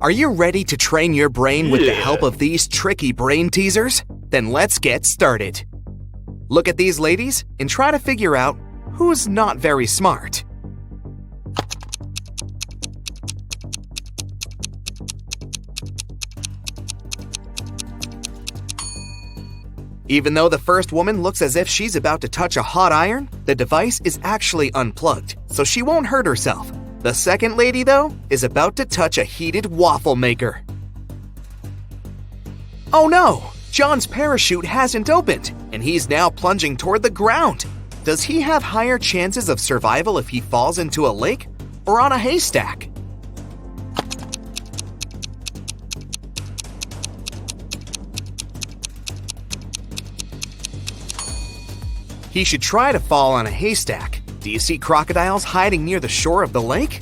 Are you ready to train your brain with the help of these tricky brain teasers? Then let's get started. Look at these ladies and try to figure out who's not very smart. Even though the first woman looks as if she's about to touch a hot iron, the device is actually unplugged, so she won't hurt herself. The second lady, though, is about to touch a heated waffle maker. Oh no! John's parachute hasn't opened, and he's now plunging toward the ground. Does he have higher chances of survival if he falls into a lake or on a haystack? He should try to fall on a haystack. Do you see crocodiles hiding near the shore of the lake?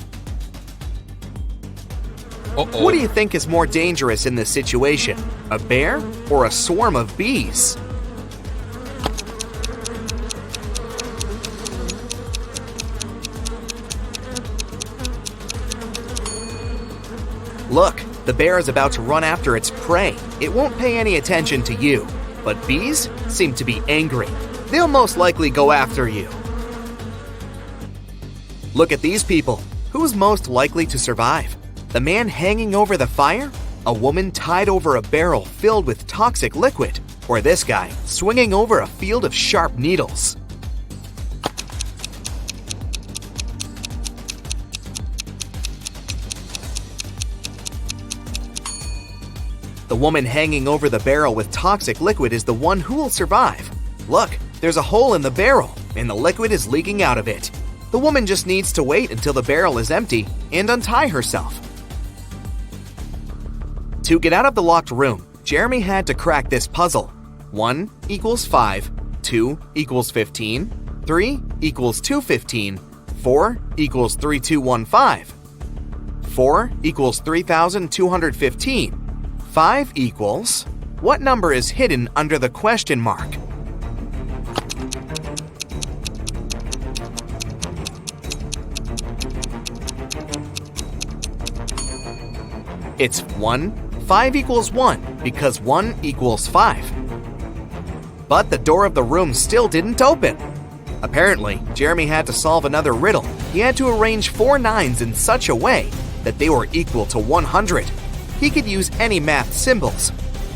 What do you think is more dangerous in this situation? A bear or a swarm of bees? Look, the bear is about to run after its prey. It won't pay any attention to you. But bees seem to be angry. They'll most likely go after you. Look at these people. Who's most likely to survive? The man hanging over the fire? A woman tied over a barrel filled with toxic liquid? Or this guy swinging over a field of sharp needles? The woman hanging over the barrel with toxic liquid is the one who will survive. Look, there's a hole in the barrel, and the liquid is leaking out of it. The woman just needs to wait until the barrel is empty and untie herself. To get out of the locked room, Jeremy had to crack this puzzle. 1 equals 5, 2 equals 15, 3 equals 215, 4 equals 3215, 4 equals 3215, 5 equals... What number is hidden under the question mark? It's 1. 5 equals 1 because 1 equals 5. But the door of the room still didn't open. Apparently, Jeremy had to solve another riddle. He had to arrange 4 9s in such a way that they were equal to 100. He could use any math symbols.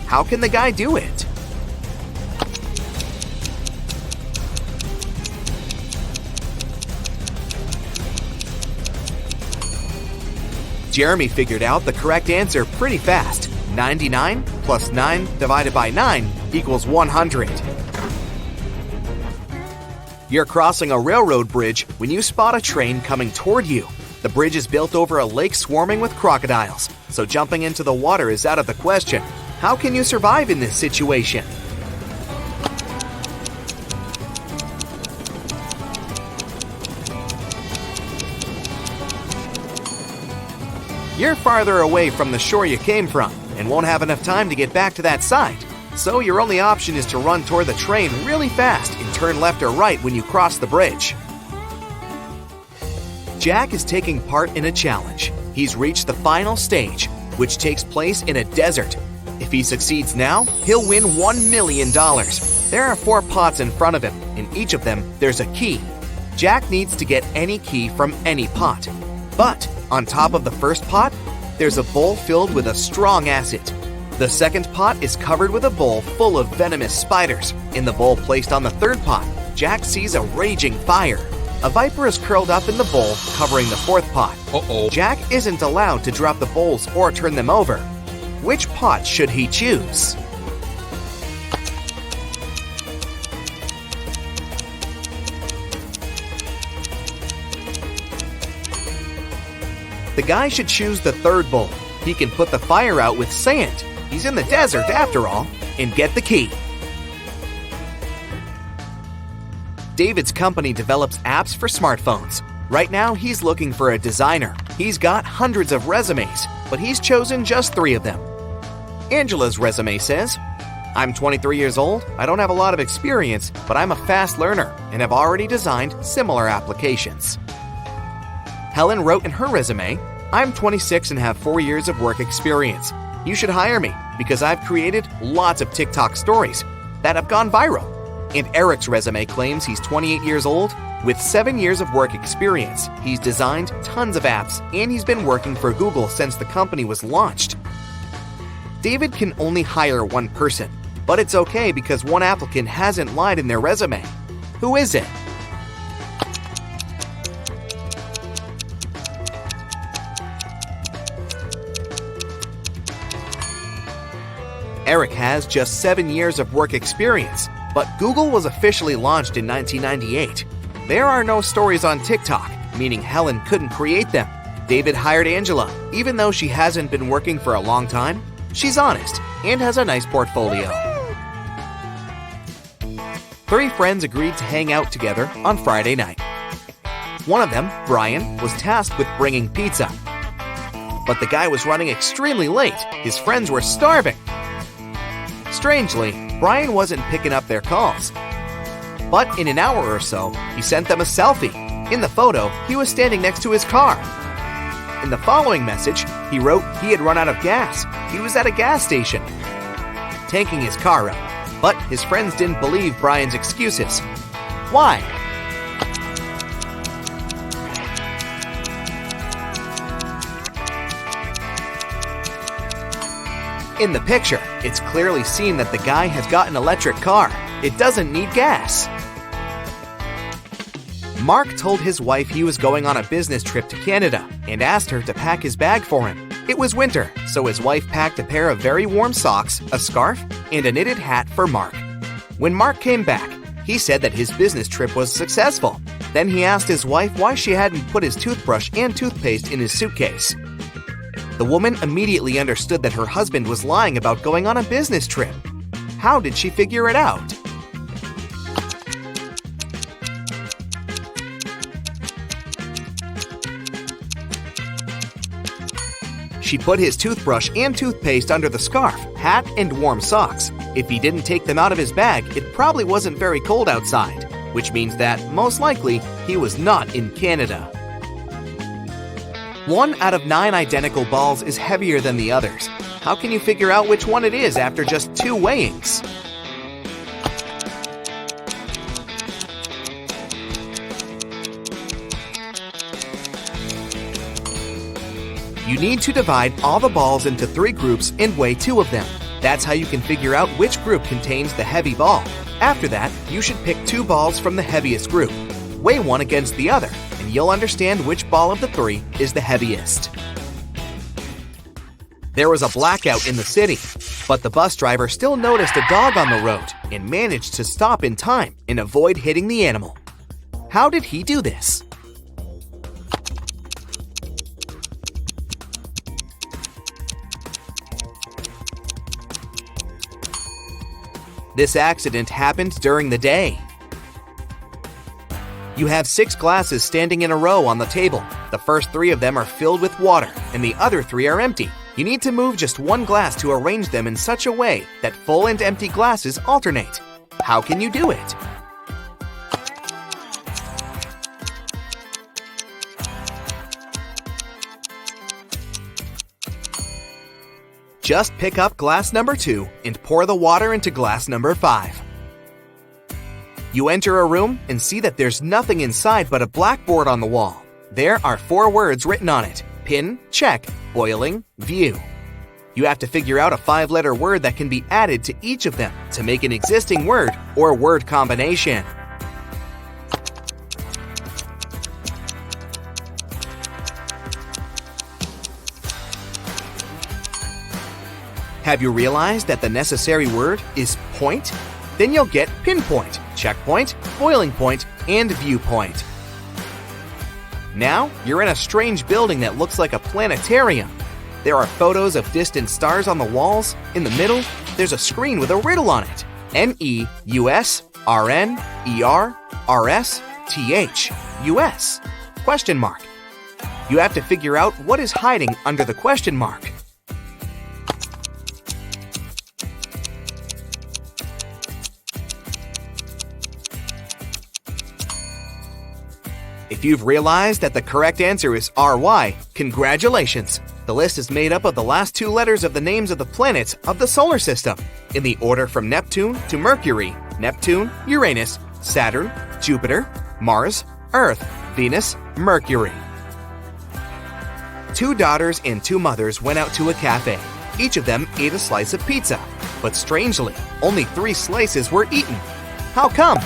How can the guy do it? Jeremy figured out the correct answer pretty fast. 99 plus 9 divided by 9 equals 100. You're crossing a railroad bridge when you spot a train coming toward you. The bridge is built over a lake swarming with crocodiles, so jumping into the water is out of the question. How can you survive in this situation? You're farther away from the shore you came from and won't have enough time to get back to that side. So your only option is to run toward the train really fast and turn left or right when you cross the bridge. Jack is taking part in a challenge. He's reached the final stage, which takes place in a desert. If he succeeds now, he'll win $1 million. There are 4 pots in front of him. In each of them, there's a key. Jack needs to get any key from any pot. But on top of the first pot, there's a bowl filled with a strong acid. The second pot is covered with a bowl full of venomous spiders. In the bowl placed on the third pot, Jack sees a raging fire. A viper is curled up in the bowl, covering the fourth pot. Jack isn't allowed to drop the bowls or turn them over. Which pot should he choose? The guy should choose the third bowl. He can put the fire out with sand. He's in the desert after all, and get the key. David's company develops apps for smartphones. Right now, he's looking for a designer. He's got hundreds of resumes, but he's chosen just 3 of them. Angela's resume says, I'm 23 years old, I don't have a lot of experience, but I'm a fast learner and have already designed similar applications. Helen wrote in her resume, I'm 26 and have 4 years of work experience. You should hire me because I've created lots of TikTok stories that have gone viral. And Eric's resume claims he's 28 years old with 7 years of work experience. He's designed tons of apps and he's been working for Google since the company was launched. David can only hire one person, but it's okay because one applicant hasn't lied in their resume. Who is it? Eric has just 7 years of work experience, but Google was officially launched in 1998. There are no stories on TikTok, meaning Helen couldn't create them. David hired Angela, even though she hasn't been working for a long time. She's honest and has a nice portfolio. 3 friends agreed to hang out together on Friday night. One of them, Brian, was tasked with bringing pizza. But the guy was running extremely late. His friends were starving. Strangely, Brian wasn't picking up their calls. But in an hour or so, he sent them a selfie. In the photo, he was standing next to his car. In the following message, he wrote he had run out of gas. He was at a gas station, tanking his car up. But his friends didn't believe Brian's excuses. Why? In the picture, it's clearly seen that the guy has got an electric car. It doesn't need gas. Mark told his wife he was going on a business trip to Canada and asked her to pack his bag for him. It was winter, so his wife packed a pair of very warm socks, a scarf, and a knitted hat for Mark. When Mark came back, he said that his business trip was successful. Then he asked his wife why she hadn't put his toothbrush and toothpaste in his suitcase. The woman immediately understood that her husband was lying about going on a business trip. How did she figure it out? She put his toothbrush and toothpaste under the scarf, hat, and warm socks. If he didn't take them out of his bag, it probably wasn't very cold outside, which means that, most likely, he was not in Canada. 1 out of 9 identical balls is heavier than the others. How can you figure out which one it is after just 2 weighings? You need to divide all the balls into 3 groups and weigh 2 of them. That's how you can figure out which group contains the heavy ball. After that, you should pick 2 balls from the heaviest group. Weigh one against the other, and you'll understand which ball of the 3 is the heaviest. There was a blackout in the city, but the bus driver still noticed a dog on the road and managed to stop in time and avoid hitting the animal. How did he do this? This accident happened during the day. You have 6 glasses standing in a row on the table. The first 3 of them are filled with water, and the other 3 are empty. You need to move just 1 glass to arrange them in such a way that full and empty glasses alternate. How can you do it? Just pick up glass number 2 and pour the water into glass number 5. You enter a room and see that there's nothing inside but a blackboard on the wall. There are 4 words written on it: pin, check, boiling, view. You have to figure out a 5-letter word that can be added to each of them to make an existing word or word combination. Have you realized that the necessary word is point? Then you'll get pinpoint, checkpoint, boiling point, and viewpoint. Now, you're in a strange building that looks like a planetarium. There are photos of distant stars on the walls. In the middle, there's a screen with a riddle on it. NEUSRNERSTH US? Question mark. You have to figure out what is hiding under the question mark. If you've realized that the correct answer is RY, congratulations! The list is made up of the last two letters of the names of the planets of the solar system, in the order from Neptune to Mercury, Neptune, Uranus, Saturn, Jupiter, Mars, Earth, Venus, Mercury. Two daughters and two mothers went out to a cafe. Each of them ate a slice of pizza, but strangely, only 3 slices were eaten. How come?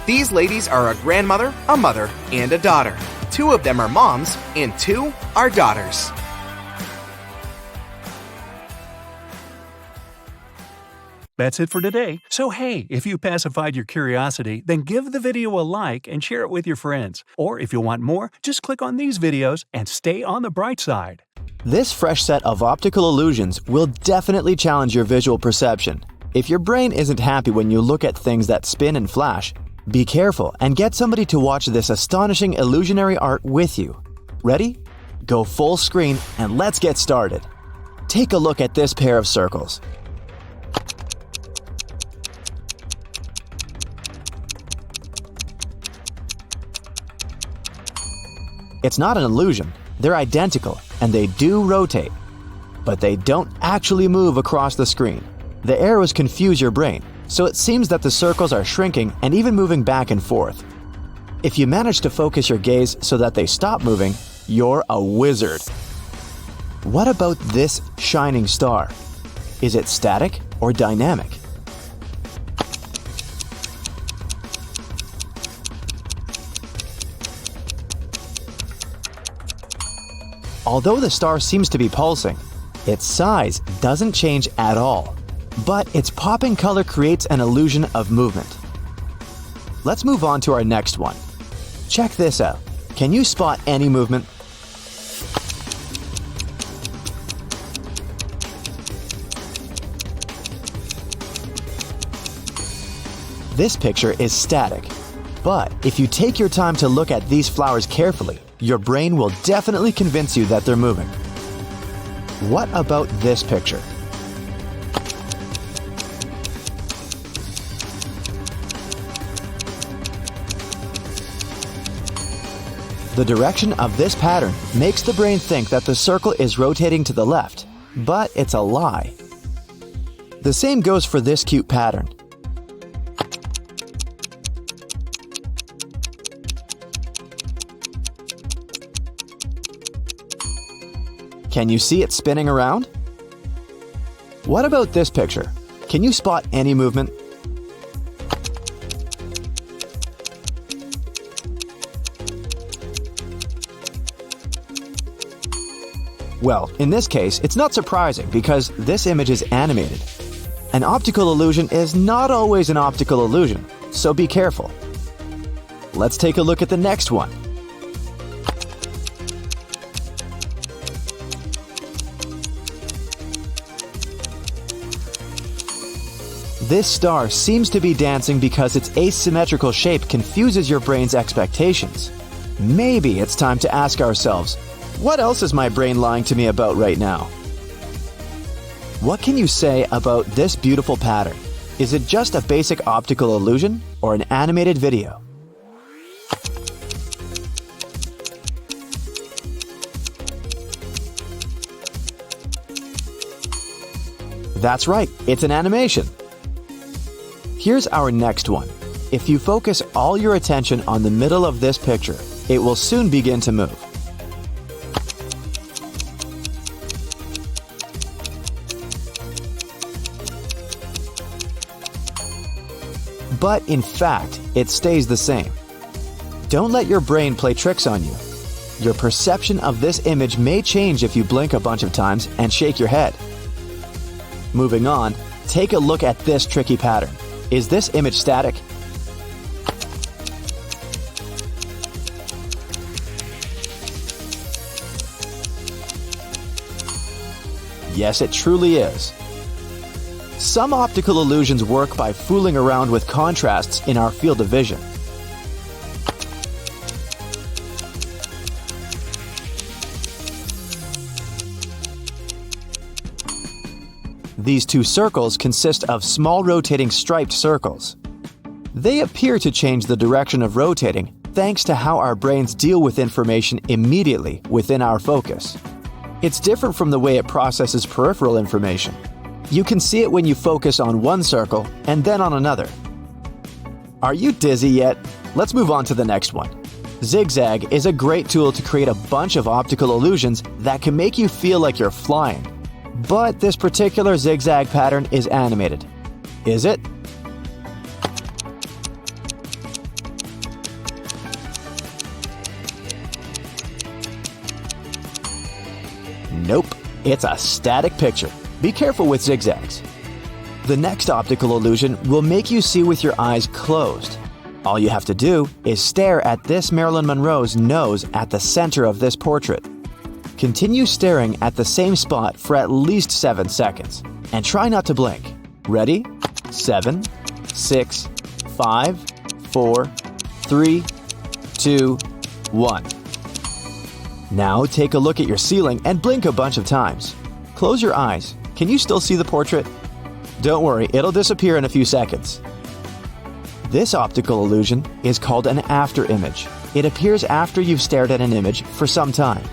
These ladies are a grandmother, a mother, and a daughter. 2 of them are moms, and 2 are daughters. That's it for today. So hey, if you pacified your curiosity, then give the video a like and share it with your friends. Or if you want more, just click on these videos and stay on the bright side. This fresh set of optical illusions will definitely challenge your visual perception. If your brain isn't happy when you look at things that spin and flash, be careful and get somebody to watch this astonishing illusionary art with you. Ready? Go full screen and let's get started. Take a look at this pair of circles. It's not an illusion, they're identical and they do rotate. But they don't actually move across the screen. The arrows confuse your brain, so it seems that the circles are shrinking and even moving back and forth. If you manage to focus your gaze so that they stop moving, you're a wizard. What about this shining star? Is it static or dynamic? Although the star seems to be pulsing, its size doesn't change at all, but its popping color creates an illusion of movement. Let's move on to our next one. Check this out. Can you spot any movement? This picture is static, but if you take your time to look at these flowers carefully, your brain will definitely convince you that they're moving. What about this picture? The direction of this pattern makes the brain think that the circle is rotating to the left, but it's a lie. The same goes for this cute pattern. Can you see it spinning around? What about this picture? Can you spot any movement? Well, in this case, it's not surprising because this image is animated. An optical illusion is not always an optical illusion, so be careful. Let's take a look at the next one. This star seems to be dancing because its asymmetrical shape confuses your brain's expectations. Maybe it's time to ask ourselves, what else is my brain lying to me about right now? What can you say about this beautiful pattern? Is it just a basic optical illusion or an animated video? That's right, it's an animation. Here's our next one. If you focus all your attention on the middle of this picture, it will soon begin to move. But in fact, it stays the same. Don't let your brain play tricks on you. Your perception of this image may change if you blink a bunch of times and shake your head. Moving on, take a look at this tricky pattern. Is this image static? Yes, it truly is. Some optical illusions work by fooling around with contrasts in our field of vision. These two circles consist of small rotating striped circles. They appear to change the direction of rotating thanks to how our brains deal with information immediately within our focus. It's different from the way it processes peripheral information. You can see it when you focus on one circle and then on another. Are you dizzy yet? Let's move on to the next one. Zigzag is a great tool to create a bunch of optical illusions that can make you feel like you're flying. But this particular zigzag pattern is animated. Is it? Nope, it's a static picture. Be careful with zigzags. The next optical illusion will make you see with your eyes closed. All you have to do is stare at this Marilyn Monroe's nose at the center of this portrait. Continue staring at the same spot for at least 7 seconds, and try not to blink. Ready? 7, 6, 5, 4, 3, 2, 1. Now take a look at your ceiling and blink a bunch of times. Close your eyes. Can you still see the portrait? Don't worry, it'll disappear in a few seconds. This optical illusion is called an after image. It appears after you've stared at an image for some time.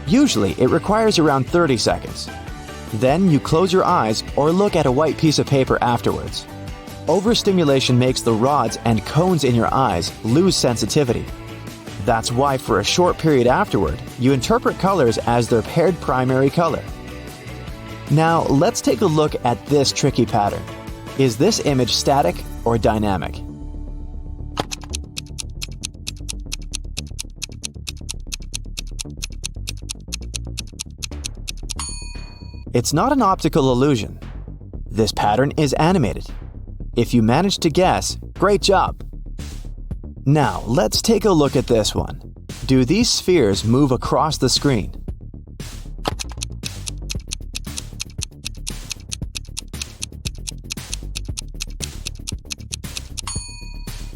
Usually, it requires around 30 seconds. Then you close your eyes or look at a white piece of paper afterwards. Overstimulation makes the rods and cones in your eyes lose sensitivity. That's why for a short period afterward, you interpret colors as their paired primary color. Now, let's take a look at this tricky pattern. Is this image static or dynamic? It's not an optical illusion. This pattern is animated. If you managed to guess, great job! Now, let's take a look at this one. Do these spheres move across the screen?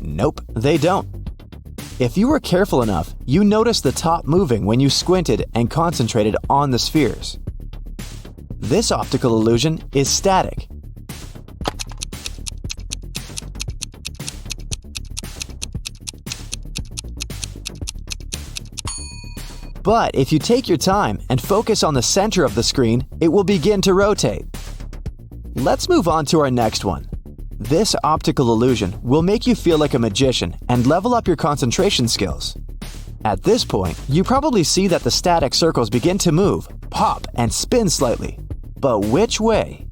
Nope, they don't. If you were careful enough, you noticed the top moving when you squinted and concentrated on the spheres. This optical illusion is static. But if you take your time and focus on the center of the screen, it will begin to rotate. Let's move on to our next one. This optical illusion will make you feel like a magician and level up your concentration skills. At this point, you probably see that the static circles begin to move, pop, and spin slightly. But which way?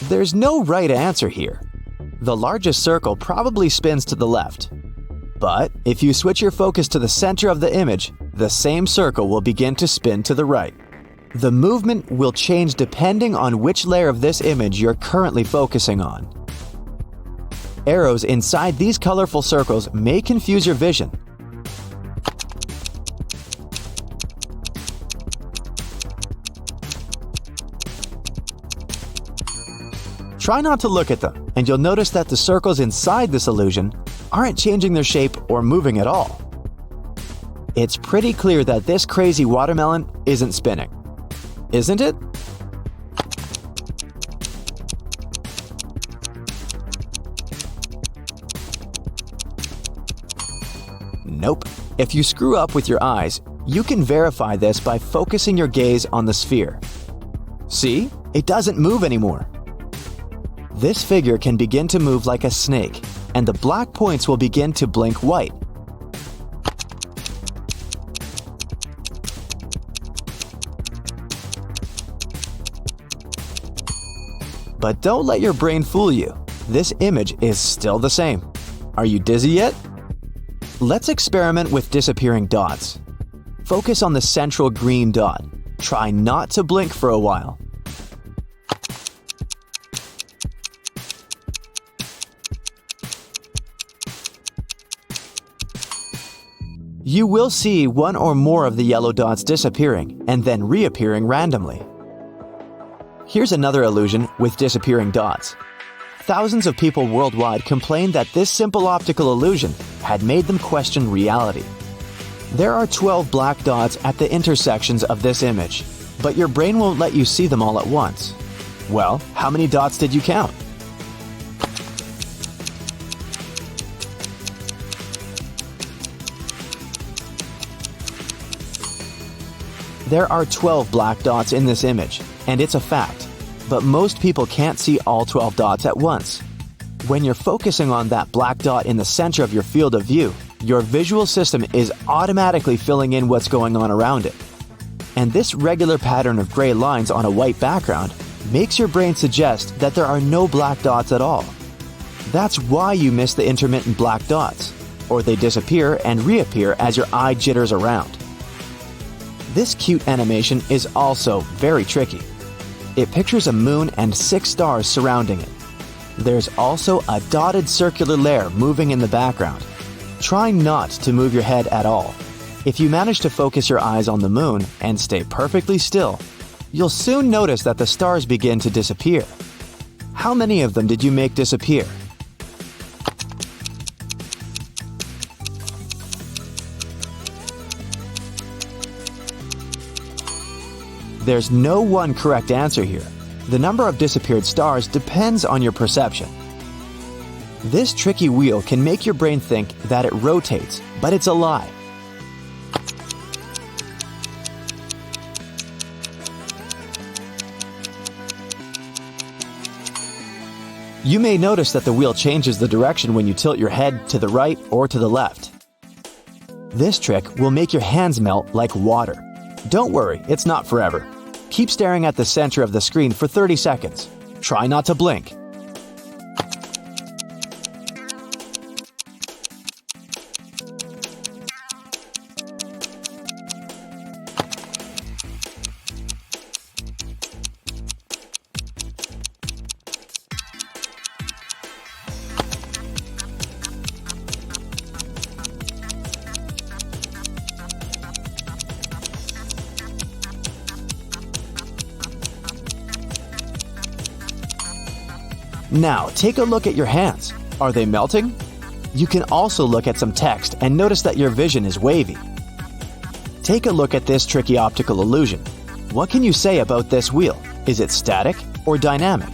There's no right answer here. The largest circle probably spins to the left. But if you switch your focus to the center of the image, the same circle will begin to spin to the right. The movement will change depending on which layer of this image you're currently focusing on. Arrows inside these colorful circles may confuse your vision. Try not to look at them, and you'll notice that the circles inside this illusion aren't changing their shape or moving at all. It's pretty clear that this crazy watermelon isn't spinning, isn't it? Nope. If you screw up with your eyes, you can verify this by focusing your gaze on the sphere. See? It doesn't move anymore. This figure can begin to move like a snake, and the black points will begin to blink white. But don't let your brain fool you. This image is still the same. Are you dizzy yet? Let's experiment with disappearing dots. Focus on the central green dot. Try not to blink for a while. You will see one or more of the yellow dots disappearing and then reappearing randomly. Here's another illusion with disappearing dots. thousands of people worldwide complained that this simple optical illusion had made them question reality. There are 12 black dots at the intersections of this image, but your brain won't let you see them all at once. Well, how many dots did you count? There are 12 black dots in this image, and it's a fact, but most people can't see all 12 dots at once. When you're focusing on that black dot in the center of your field of view, your visual system is automatically filling in what's going on around it. And this regular pattern of gray lines on a white background makes your brain suggest that there are no black dots at all. That's why you miss the intermittent black dots, or they disappear and reappear as your eye jitters around. This cute animation is also very tricky. It pictures a moon and 6 stars surrounding it. There's also a dotted circular layer moving in the background. Try not to move your head at all. If you manage to focus your eyes on the moon and stay perfectly still, you'll soon notice that the stars begin to disappear. How many of them did you make disappear? There's no one correct answer here. The number of disappeared stars depends on your perception. This tricky wheel can make your brain think that it rotates, but it's a lie. You may notice that the wheel changes the direction when you tilt your head to the right or to the left. This trick will make your hands melt like water. Don't worry, it's not forever. Keep staring at the center of the screen for 30 seconds. Try not to blink. Now, take a look at your hands. Are they melting? You can also look at some text and notice that your vision is wavy. Take a look at this tricky optical illusion. What can you say about this wheel? Is it static or dynamic?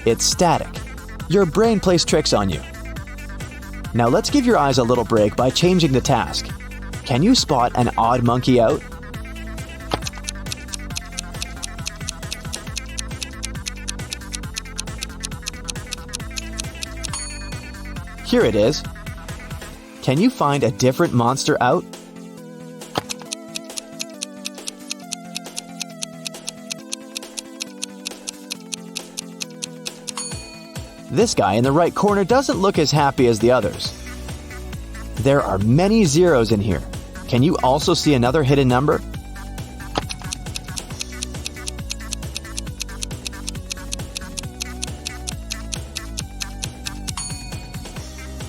It's static. Your brain plays tricks on you. Now let's give your eyes a little break by changing the task. Can you spot an odd monkey out? Here it is. Can you find a different monster out? This guy in the right corner doesn't look as happy as the others. There are many zeros in here. Can you also see another hidden number?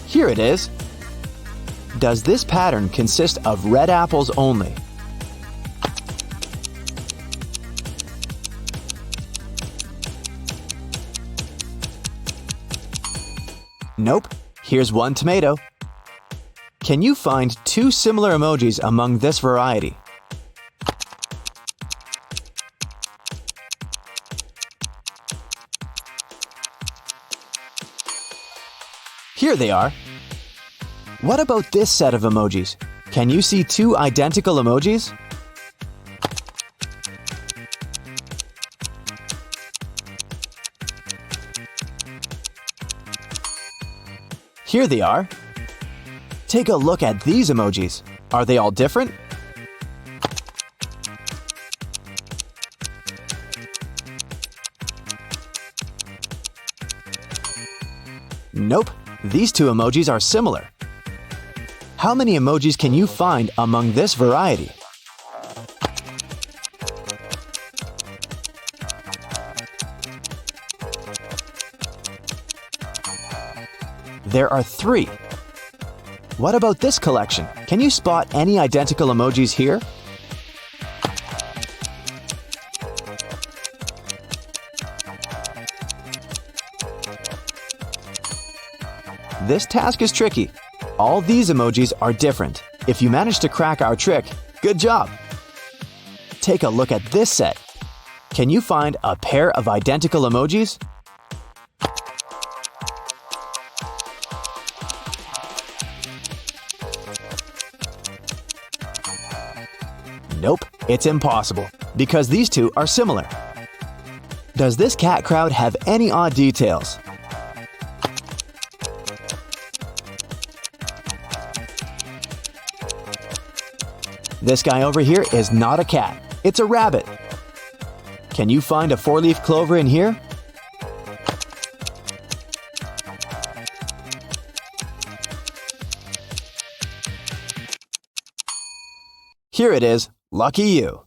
Here it is. Does this pattern consist of red apples only? Nope. Here's one tomato. Can you find 2 similar emojis among this variety? Here they are. What about this set of emojis? Can you see 2 identical emojis? Here they are. Take a look at these emojis. Are they all different? Nope, these 2 emojis are similar. How many emojis can you find among this variety? There are 3. What about this collection? Can you spot any identical emojis here? This task is tricky. All these emojis are different. If you manage to crack our trick, good job! Take a look at this set. Can you find a pair of identical emojis? Nope, it's impossible, because these two are similar. Does this cat crowd have any odd details? This guy over here is not a cat, it's a rabbit. Can you find a four-leaf clover in here? Here it is. Lucky you.